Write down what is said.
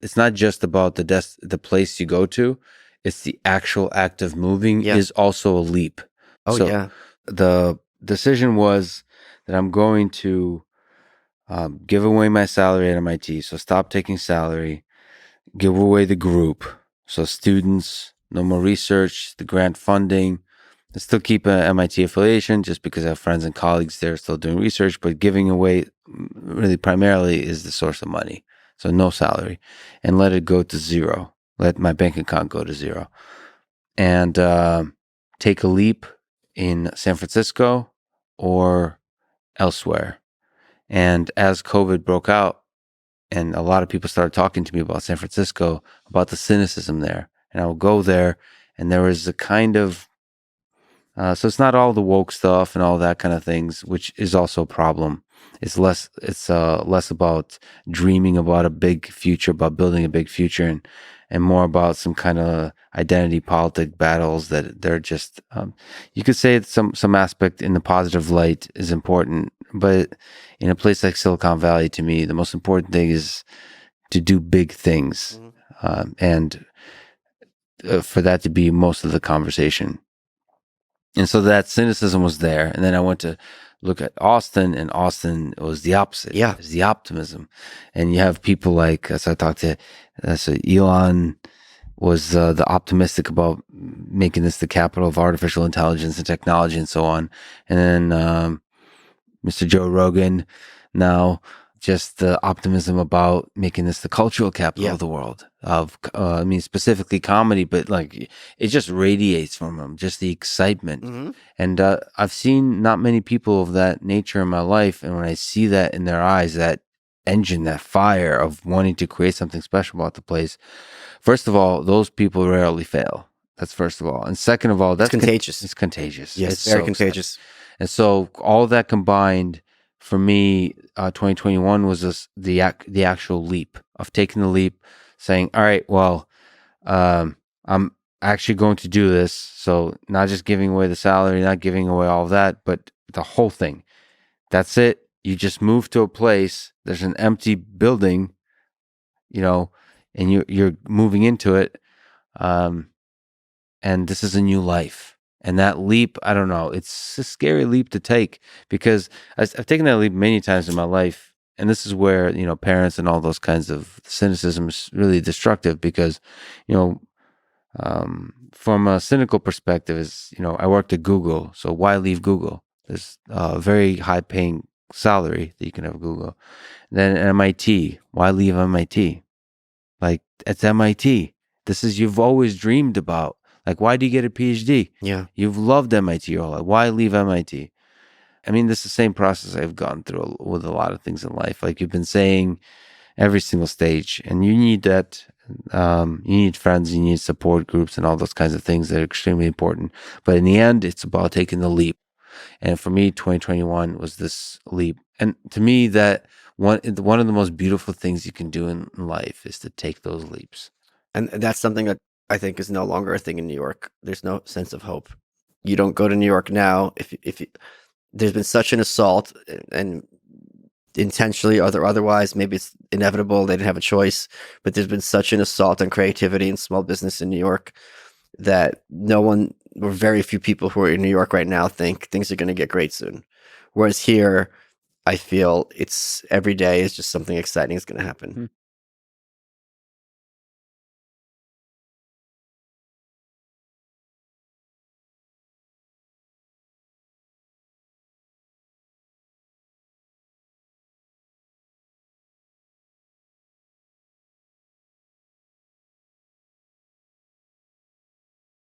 it's not just about the place you go to. It's the actual act of moving Yeah. is also a leap. Oh, So yeah. the decision was that I'm going to give away my salary at MIT. So stop taking salary, give away the group. So students, no more research, the grant funding. I still keep an MIT affiliation just because I have friends and colleagues there still doing research, but giving away really primarily is the source of money. So no salary, and let it go to zero. Let my bank account go to zero, and take a leap in San Francisco or elsewhere. And as COVID broke out, and a lot of people started talking to me about San Francisco, about the cynicism there, and I would go there, and there was a kind of so it's not all the woke stuff and all that kind of things, which is also a problem. It's less about dreaming about a big future, about building a big future, and more about some kind of identity politic battles that they're just. You could say that some aspect in the positive light is important, but in a place like Silicon Valley, to me, the most important thing is to do big things, Mhm. and for that to be most of the conversation. And so that cynicism was there. And then I went to look at Austin, and Austin was the opposite. Yeah. It's the optimism. And you have people like, as I talked to, so Elon was the optimistic about making this the capital of artificial intelligence and technology and so on. And then Mr. Joe Rogan now just the optimism about making this the cultural capital Yeah. of the world of I mean specifically comedy, but like it just radiates from him, just the excitement. Hmm. And I've seen not many people of that nature in my life, and when I see that in their eyes, that engine, that fire of wanting to create something special about the place, first of all, those people rarely fail. That's first of all. And second of all, It's contagious. it's contagious. Yes, It's very so exciting. contagious. And so all that combined for me, 2021 was the actual leap of taking the leap, saying, "All right, well, I'm actually going to do this." So not just giving away the salary, not giving away all of that, but the whole thing. That's it. You just move to a place. There's an empty building, you know, and you're moving into it. Um, and this is a new life. And that leap, I don't know, it's a scary leap to take because I've taken that leap many times in my life. And this is where, parents and all those kinds of cynicism is really destructive because, you know, from a cynical perspective, I worked at Google. So why leave Google? There's a very high paying salary that you can have at Google. Then at MIT, why leave MIT? Like it's MIT. This is you've always dreamed about. Like, why do you get a PhD? Yeah. You've loved MIT your whole life. Why leave MIT? I mean, this is the same process I've gone through with a lot of things in life. Like you've been saying, every single stage, and you need that. You need friends, you need support groups, and all those kinds of things that are extremely important. But in the end, it's about taking the leap. And for me, 2021 was this leap. And to me, that one of the most beautiful things you can do in life is to take those leaps. And that's something that I think is no longer a thing in New York. There's no sense of hope. You don't go to New York now there's been such an assault, and intentionally or otherwise, maybe it's inevitable, they didn't have a choice, but there's been such an assault on creativity and small business in New York that no one or very few people who are in New York right now think things are going to get great soon. Whereas here, I feel it's every day is just something exciting is going to happen.